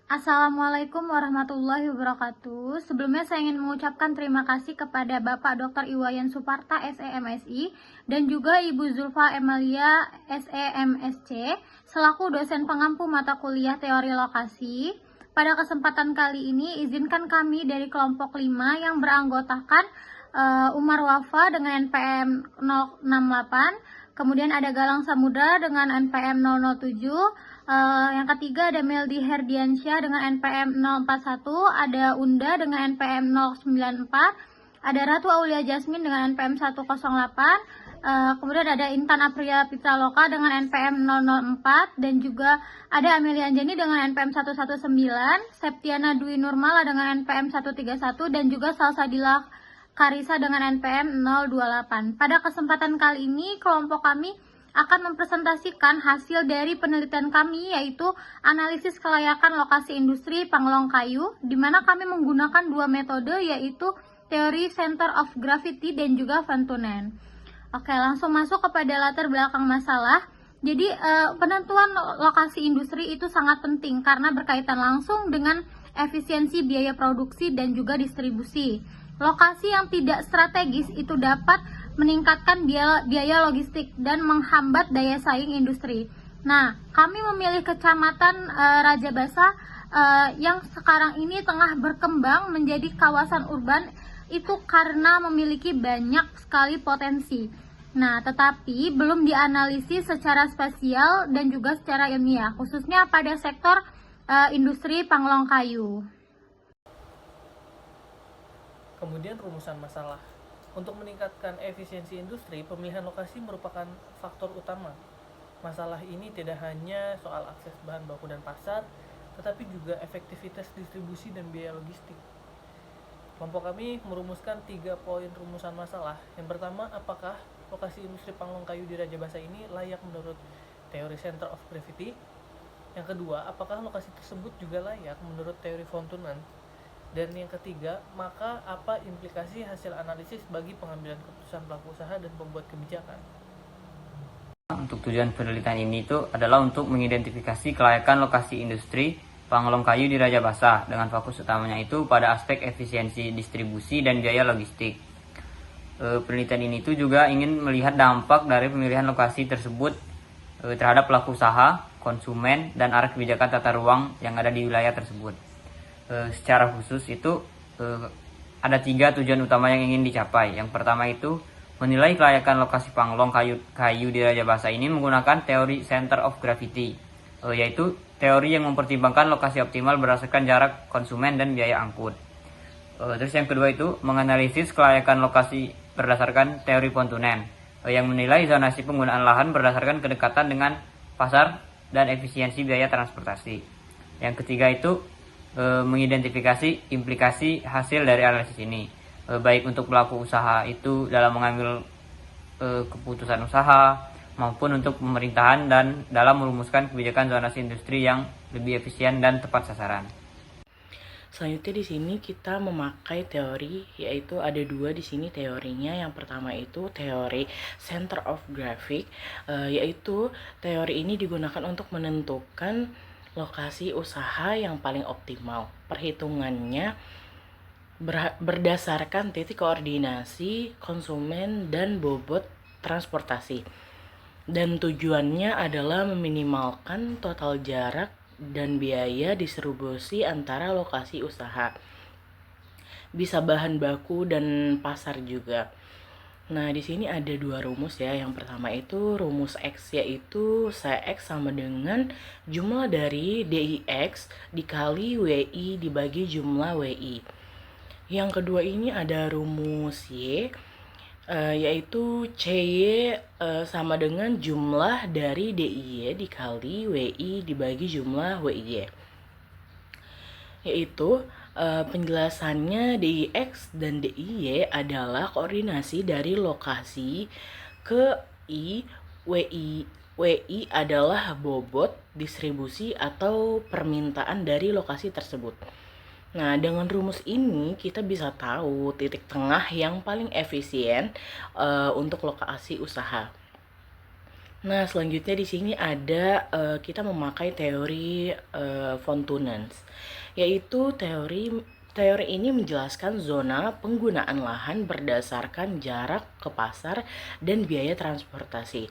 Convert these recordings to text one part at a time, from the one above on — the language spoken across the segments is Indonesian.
Assalamualaikum warahmatullahi wabarakatuh. Sebelumnya saya ingin mengucapkan terima kasih kepada Bapak Dr. Iwayan Suparta SEMSI dan juga Ibu Zulfa Emalia SEMSC selaku dosen pengampu mata kuliah teori lokasi. Pada kesempatan kali ini izinkan kami dari kelompok 5 yang beranggotakan Umar Wafa dengan NPM 068, kemudian ada Galang Samudra dengan NPM 007. Yang ketiga ada Meldi Herdiansyah dengan NPM 041, ada Unda dengan NPM 094, ada Ratu Aulia Jasmine dengan NPM 108, kemudian ada Intan Aprilia Pitaloka dengan NPM 004, dan juga ada Amelia Anjani dengan NPM 119, Septiana Dwi Nurmala dengan NPM 131, dan juga Salsadila Karisa dengan NPM 028. Pada kesempatan kali ini kelompok kami akan mempresentasikan hasil dari penelitian kami, yaitu analisis kelayakan lokasi industri Panglongkayu, di mana kami menggunakan dua metode, yaitu teori center of gravity dan juga Van Tunen. Oke, langsung masuk kepada latar belakang masalah. Jadi penentuan lokasi industri itu sangat penting karena berkaitan langsung dengan efisiensi biaya produksi dan juga distribusi. Lokasi yang tidak strategis itu dapat meningkatkan biaya logistik dan menghambat daya saing industri. Nah, kami memilih Kecamatan Raja Basa yang sekarang ini tengah berkembang menjadi kawasan urban itu karena memiliki banyak sekali potensi. Nah, tetapi belum dianalisis secara spasial dan juga secara ilmiah, khususnya pada sektor industri Panglongkayu. Kemudian rumusan masalah. Untuk meningkatkan efisiensi industri, pemilihan lokasi merupakan faktor utama. Masalah ini tidak hanya soal akses bahan baku dan pasar, tetapi juga efektivitas distribusi dan biaya logistik. Kelompok kami merumuskan 3 poin rumusan masalah. Yang pertama, apakah lokasi industri Panglongkayu di Raja Basa ini layak menurut teori center of gravity? Yang kedua, apakah lokasi tersebut juga layak menurut teori Van Tunen? Dan yang ketiga, maka apa implikasi hasil analisis bagi pengambilan keputusan pelaku usaha dan pembuat kebijakan? Untuk tujuan penelitian ini itu adalah untuk mengidentifikasi kelayakan lokasi industri Panglongkayu di Raja Basa dengan fokus utamanya itu pada aspek efisiensi distribusi dan biaya logistik. Penelitian ini itu juga ingin melihat dampak dari pemilihan lokasi tersebut terhadap pelaku usaha, konsumen, dan arah kebijakan tata ruang yang ada di wilayah tersebut. Secara khusus itu ada 3 tujuan utama yang ingin dicapai. Yang pertama itu menilai kelayakan lokasi Panglongkayu di Raja Basa ini menggunakan teori center of gravity, yaitu teori yang mempertimbangkan lokasi optimal berdasarkan jarak konsumen dan biaya angkut. Terus yang kedua itu menganalisis kelayakan lokasi berdasarkan teori Van Tunen, yang menilai zonasi penggunaan lahan berdasarkan kedekatan dengan pasar dan efisiensi biaya transportasi. Yang ketiga itu mengidentifikasi implikasi hasil dari analisis ini, baik untuk pelaku usaha itu dalam mengambil keputusan usaha maupun untuk pemerintahan dan dalam merumuskan kebijakan zonasi industri yang lebih efisien dan tepat sasaran. Selanjutnya di sini kita memakai teori, yaitu ada 2 di sini teorinya. Yang pertama itu teori center of gravity, yaitu teori ini digunakan untuk menentukan lokasi usaha yang paling optimal. Perhitungannya berdasarkan titik koordinasi konsumen dan bobot transportasi. Dan tujuannya adalah meminimalkan total jarak dan biaya distribusi antara lokasi usaha. Bisa bahan baku dan pasar juga. Nah, di sini ada 2 rumus ya. Yang pertama itu rumus X, yaitu CX sama dengan jumlah dari DIX dikali WI dibagi jumlah WI. Yang kedua ini ada rumus Y, yaitu CY sama dengan jumlah dari DIY dikali WI dibagi jumlah WIY. Yaitu penjelasannya DIX dan DIY adalah koordinasi dari lokasi ke I. WI adalah bobot distribusi atau permintaan dari lokasi tersebut. Nah, dengan rumus ini kita bisa tahu titik tengah yang paling efisien untuk lokasi usaha. Nah, selanjutnya di sini ada kita memakai teori von Thunens, yaitu teori ini menjelaskan zona penggunaan lahan berdasarkan jarak ke pasar dan biaya transportasi.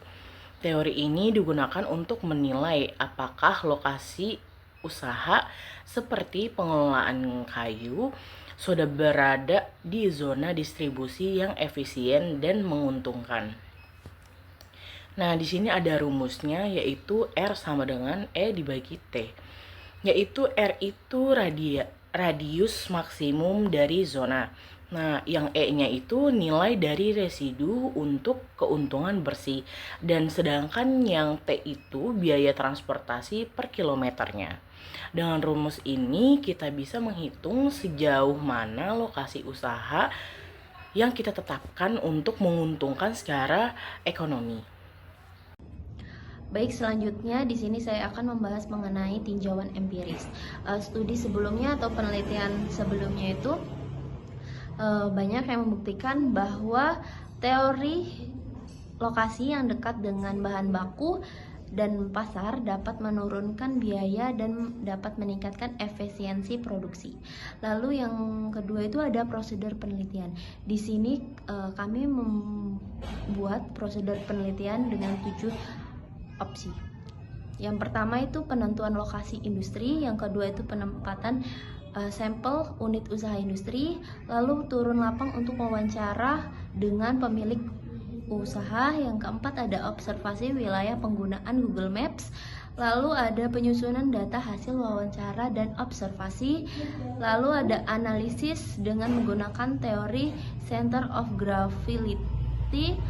Teori ini digunakan untuk menilai apakah lokasi usaha seperti pengelolaan kayu sudah berada di zona distribusi yang efisien dan menguntungkan. Nah, di sini ada rumusnya, yaitu R sama dengan E dibagi T. Yaitu R itu radius maksimum dari zona. Nah, yang E-nya itu nilai dari residu untuk keuntungan bersih. Dan sedangkan yang T itu biaya transportasi per kilometernya. Dengan rumus ini kita bisa menghitung sejauh mana lokasi usaha yang kita tetapkan untuk menguntungkan secara ekonomi. Baik, selanjutnya di sini saya akan membahas mengenai tinjauan empiris. Studi sebelumnya atau penelitian sebelumnya itu banyak yang membuktikan bahwa teori lokasi yang dekat dengan bahan baku dan pasar dapat menurunkan biaya dan dapat meningkatkan efisiensi produksi. Lalu yang kedua itu ada prosedur penelitian. Di sini kami membuat prosedur penelitian dengan 7 opsi. Yang pertama itu penentuan lokasi industri, yang kedua itu penempatan sampel unit usaha industri, lalu turun lapang untuk wawancara dengan pemilik usaha, yang keempat ada observasi wilayah penggunaan Google Maps, lalu ada penyusunan data hasil wawancara dan observasi, lalu ada analisis dengan menggunakan teori Center of Gravity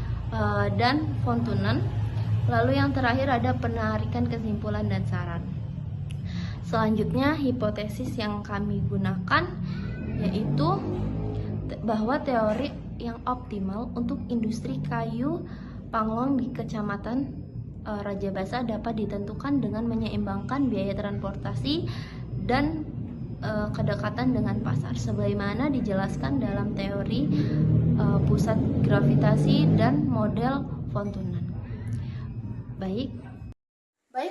dan von Thunen. Lalu yang terakhir ada penarikan kesimpulan dan saran. Selanjutnya hipotesis yang kami gunakan yaitu bahwa teori yang optimal untuk industri kayu Panglong di Kecamatan Raja Basa dapat ditentukan dengan menyeimbangkan biaya transportasi dan kedekatan dengan pasar sebagaimana dijelaskan dalam teori pusat gravitasi dan model von Thunen. Baik,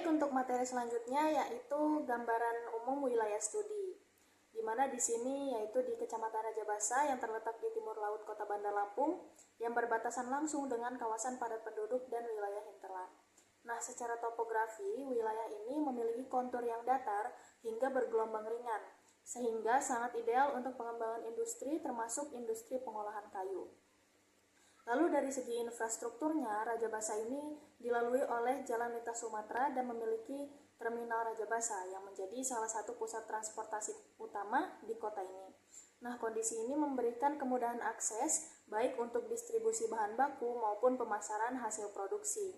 untuk materi selanjutnya yaitu gambaran umum wilayah studi, di mana di sini yaitu di Kecamatan Raja Basa yang terletak di timur laut Kota Bandar Lampung yang berbatasan langsung dengan kawasan padat penduduk dan wilayah hinterland. Nah, secara topografi, wilayah ini memiliki kontur yang datar hingga bergelombang ringan, sehingga sangat ideal untuk pengembangan industri termasuk industri pengolahan kayu. Lalu dari segi infrastrukturnya, Raja Basa ini dilalui oleh Jalan Lintas Sumatera dan memiliki Terminal Raja Basa yang menjadi salah satu pusat transportasi utama di kota ini. Nah, kondisi ini memberikan kemudahan akses baik untuk distribusi bahan baku maupun pemasaran hasil produksi.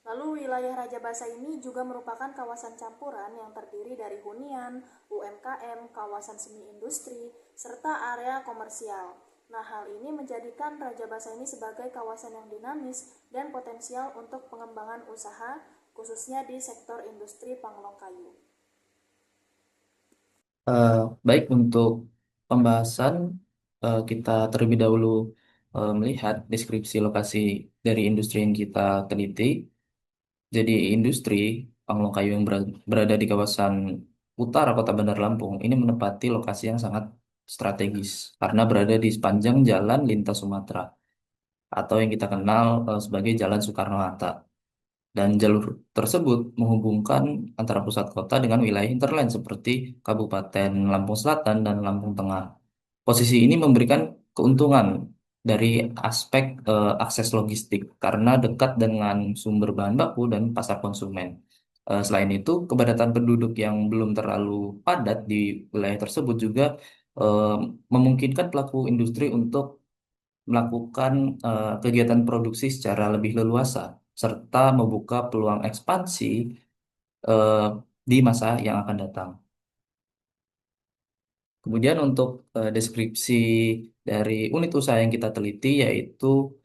Lalu wilayah Raja Basa ini juga merupakan kawasan campuran yang terdiri dari hunian, UMKM, kawasan semi industri, serta area komersial. Nah, hal ini menjadikan Raja Basa ini sebagai kawasan yang dinamis dan potensial untuk pengembangan usaha, khususnya di sektor industri panglong kayu. Baik, untuk pembahasan kita terlebih dahulu melihat deskripsi lokasi dari industri yang kita teliti. Jadi industri Panglong Kayu yang berada di kawasan utara Kota Bandar Lampung ini menempati lokasi yang sangat strategis karena berada di sepanjang Jalan Lintas Sumatera atau yang kita kenal sebagai Jalan Soekarno-Hatta. Dan jalur tersebut menghubungkan antara pusat kota dengan wilayah hinterland seperti Kabupaten Lampung Selatan dan Lampung Tengah. Posisi ini memberikan keuntungan dari aspek akses logistik karena dekat dengan sumber bahan baku dan pasar konsumen. Selain itu, kepadatan penduduk yang belum terlalu padat di wilayah tersebut juga eh, memungkinkan pelaku industri untuk melakukan kegiatan produksi secara lebih leluasa serta membuka peluang ekspansi eh, di masa yang akan datang. Kemudian untuk deskripsi dari unit usaha yang kita teliti yaitu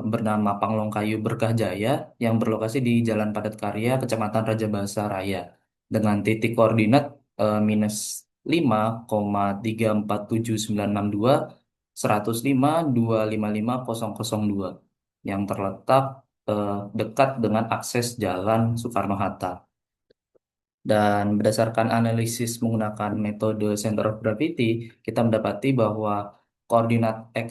bernama Panglong Kayu Berkah Jaya yang berlokasi di Jalan Padat Karya, Kecamatan Raja Basa Raya dengan titik koordinat minus 5,347962 105 255 002 yang terletak dekat dengan akses Jalan Soekarno-Hatta. Dan berdasarkan analisis menggunakan metode center of gravity, kita mendapati bahwa koordinat X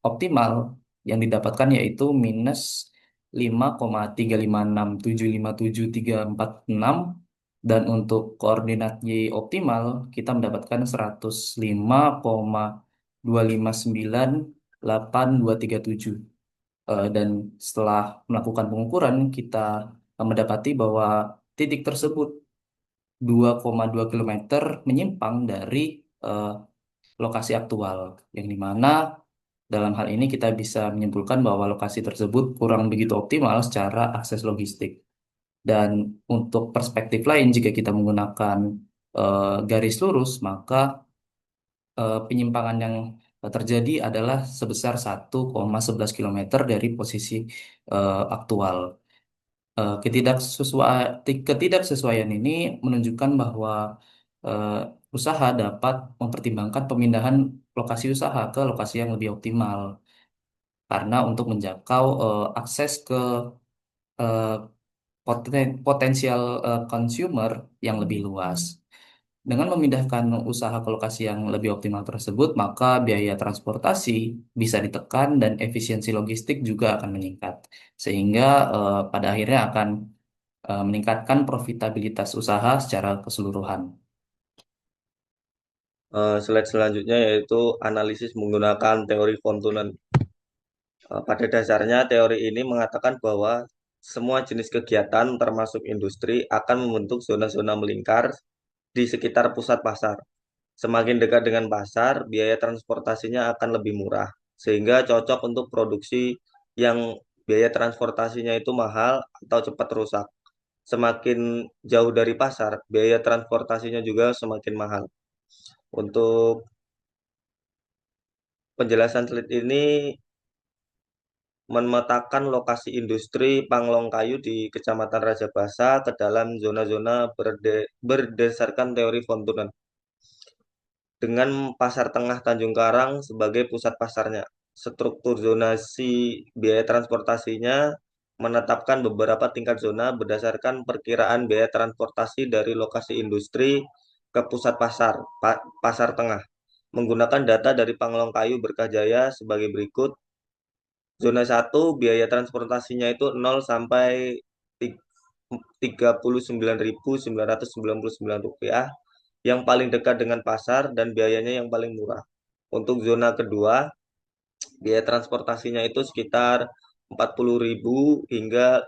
optimal yang didapatkan yaitu minus 5,356757346, dan untuk koordinat Y optimal kita mendapatkan 105,2598237. Dan setelah melakukan pengukuran kita mendapati bahwa titik tersebut 2,2 kilometer menyimpang dari eh, lokasi aktual, yang dimana dalam hal ini kita bisa menyimpulkan bahwa lokasi tersebut kurang begitu optimal secara akses logistik. Dan untuk perspektif lain, jika kita menggunakan garis lurus, maka penyimpangan yang terjadi adalah sebesar 1,11 kilometer dari posisi aktual. Ketidaksesuaian ini menunjukkan bahwa eh, usaha dapat mempertimbangkan pemindahan lokasi usaha ke lokasi yang lebih optimal, karena untuk menjangkau akses ke eh, potensial consumer yang lebih luas. Dengan memindahkan usaha ke lokasi yang lebih optimal tersebut, maka biaya transportasi bisa ditekan dan efisiensi logistik juga akan meningkat, sehingga pada akhirnya akan meningkatkan profitabilitas usaha secara keseluruhan. Slide selanjutnya yaitu analisis menggunakan teori kontunan. Pada dasarnya teori ini mengatakan bahwa semua jenis kegiatan termasuk industri akan membentuk zona-zona melingkar di sekitar pusat pasar. Semakin dekat dengan pasar, biaya transportasinya akan lebih murah, sehingga cocok untuk produksi yang biaya transportasinya itu mahal atau cepat rusak. Semakin jauh dari pasar, biaya transportasinya juga semakin mahal. Untuk penjelasan slide ini memetakan lokasi industri Panglongkayu di Kecamatan Rajabasa ke dalam zona-zona berdasarkan teori von Thunen, dengan Pasar Tengah Tanjung Karang sebagai pusat pasarnya. Struktur zonasi biaya transportasinya menetapkan beberapa tingkat zona berdasarkan perkiraan biaya transportasi dari lokasi industri ke pusat pasar tengah, menggunakan data dari Panglongkayu Berkahjaya sebagai berikut. Zona 1 biaya transportasinya itu 0 sampai Rp39.999, yang paling dekat dengan pasar dan biayanya yang paling murah. Untuk zona kedua, biaya transportasinya itu sekitar 40.000 hingga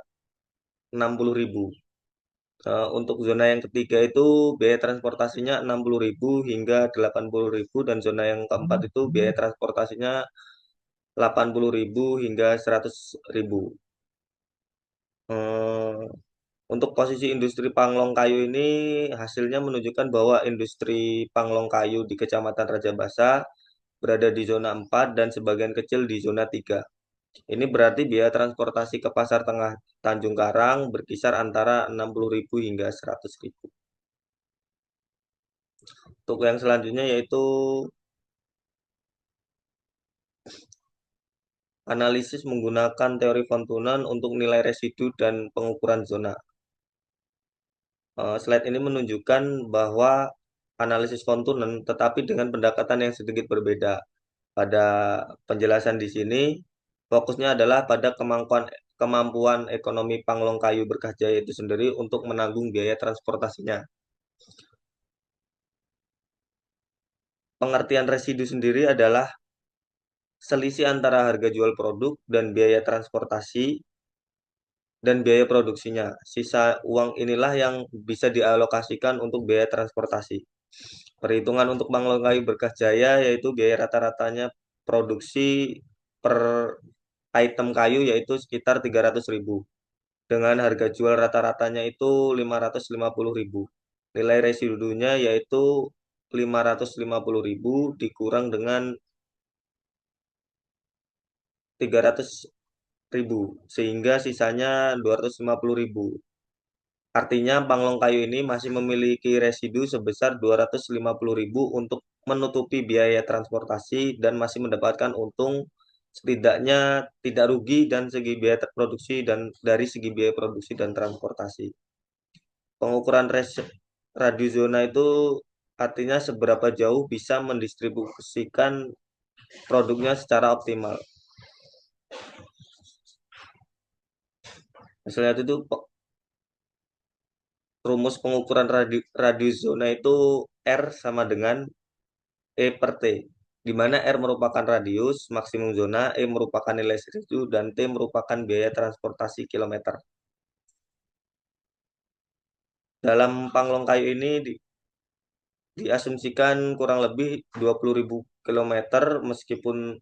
60.000. Untuk zona yang ketiga itu biaya transportasinya 60.000 hingga 80.000, dan zona yang keempat itu biaya transportasinya 80.000 hingga 100.000. Untuk posisi industri Panglongkayu ini hasilnya menunjukkan bahwa industri Panglongkayu di Kecamatan Rajabasa berada di zona 4 dan sebagian kecil di zona 3. Ini berarti biaya transportasi ke Pasar Tengah Tanjung Karang berkisar antara 60.000 hingga 100.000. Untuk yang selanjutnya yaitu analisis menggunakan teori von Thunen untuk nilai residu dan pengukuran zona. Slide ini menunjukkan bahwa analisis von Thunen tetapi dengan pendekatan yang sedikit berbeda. Pada penjelasan di sini, fokusnya adalah pada kemampuan ekonomi Panglongkayu Berkahjaya itu sendiri untuk menanggung biaya transportasinya. Pengertian residu sendiri adalah selisih antara harga jual produk dan biaya transportasi dan biaya produksinya. Sisa uang inilah yang bisa dialokasikan untuk biaya transportasi. Perhitungan untuk Panglongkayu Berkahjaya yaitu biaya rata-ratanya produksi per item kayu yaitu sekitar 300.000. Dengan harga jual rata-ratanya itu 550.000. Nilai residunya yaitu 550.000 dikurang dengan 300.000, sehingga sisanya 250.000. Artinya Panglongkayu ini masih memiliki residu sebesar 250.000 untuk menutupi biaya transportasi dan masih mendapatkan untung setidaknya tidak rugi dan segi biaya produksi dan dari segi biaya produksi dan transportasi. Pengukuran radius zona itu artinya seberapa jauh bisa mendistribusikan produknya secara optimal. Misalnya itu rumus pengukuran radius zona itu R sama dengan E per T, di mana R merupakan radius maksimum zona, E merupakan nilai seribu, dan T merupakan biaya transportasi kilometer. Dalam Panglong Kayu ini diasumsikan kurang lebih 20.000 kilometer meskipun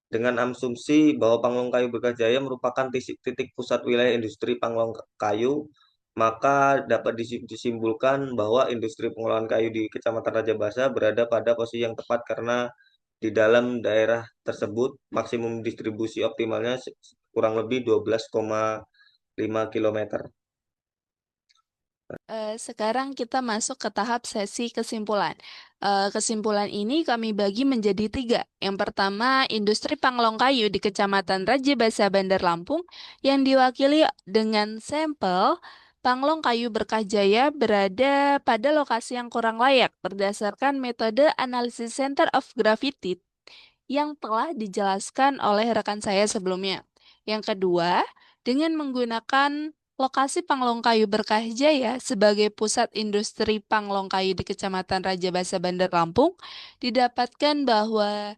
dengan asumsi bahwa Panglong Kayu Berkah merupakan titik pusat wilayah industri Panglong Kayu, maka dapat disimpulkan bahwa industri pengolahan kayu di Kecamatan Raja Basa berada pada posisi yang tepat karena di dalam daerah tersebut maksimum distribusi optimalnya kurang lebih 12,5 km. Sekarang kita masuk ke tahap sesi kesimpulan. Kesimpulan ini kami bagi menjadi 3. Yang pertama, industri Panglong Kayu di Kecamatan Raja Basa, Bandar Lampung yang diwakili dengan sampel Panglong Kayu Berkah Jaya berada pada lokasi yang kurang layak berdasarkan metode analisis center of gravity yang telah dijelaskan oleh rekan saya sebelumnya. Yang kedua, dengan menggunakan lokasi Panglong Kayu Berkah Jaya sebagai pusat industri Panglong Kayu di Kecamatan Raja Basa, Bandar Lampung, didapatkan bahwa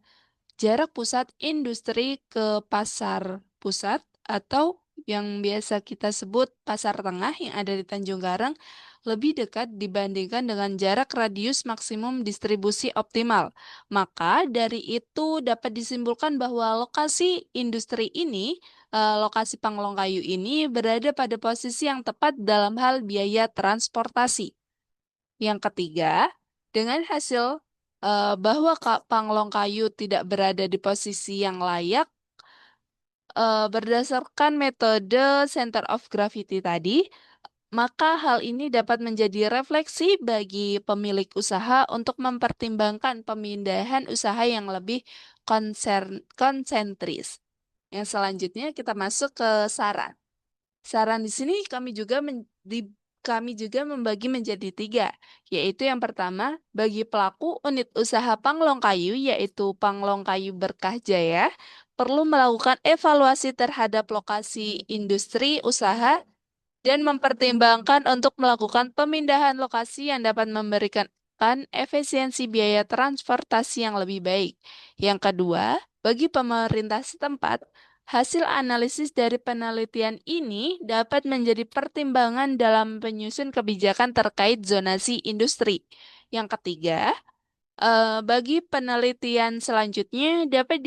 jarak pusat industri ke pasar pusat atau yang biasa kita sebut pasar tengah yang ada di Tanjung Karang lebih dekat dibandingkan dengan jarak radius maksimum distribusi optimal. Maka dari itu dapat disimpulkan bahwa lokasi industri ini, lokasi Panglong Kayu ini berada pada posisi yang tepat dalam hal biaya transportasi. Yang ketiga, dengan hasil bahwa Panglong Kayu tidak berada di posisi yang layak, berdasarkan metode center of gravity tadi, maka hal ini dapat menjadi refleksi bagi pemilik usaha untuk mempertimbangkan pemindahan usaha yang lebih konsentris. Yang selanjutnya kita masuk ke saran. Saran di sini kami juga membagi menjadi 3, yaitu yang pertama, bagi pelaku unit usaha Panglong Kayu, yaitu Panglong Kayu Berkah Jaya, perlu melakukan evaluasi terhadap lokasi industri usaha dan mempertimbangkan untuk melakukan pemindahan lokasi yang dapat memberikan efisiensi biaya transportasi yang lebih baik. Yang kedua, bagi pemerintah setempat, hasil analisis dari penelitian ini dapat menjadi pertimbangan dalam penyusun kebijakan terkait zonasi industri. Yang ketiga, bagi penelitian selanjutnya dapat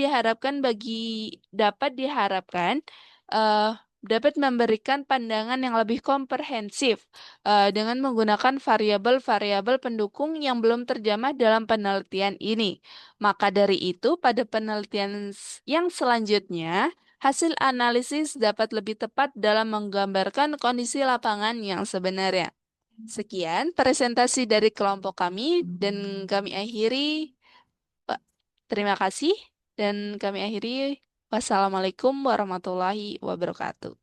memberikan pandangan yang lebih komprehensif dengan menggunakan variabel-variabel pendukung yang belum terjamah dalam penelitian ini. Maka dari itu, pada penelitian yang selanjutnya, hasil analisis dapat lebih tepat dalam menggambarkan kondisi lapangan yang sebenarnya. Sekian presentasi dari kelompok kami dan kami akhiri. Terima kasih dan kami akhiri. Wassalamualaikum warahmatullahi wabarakatuh.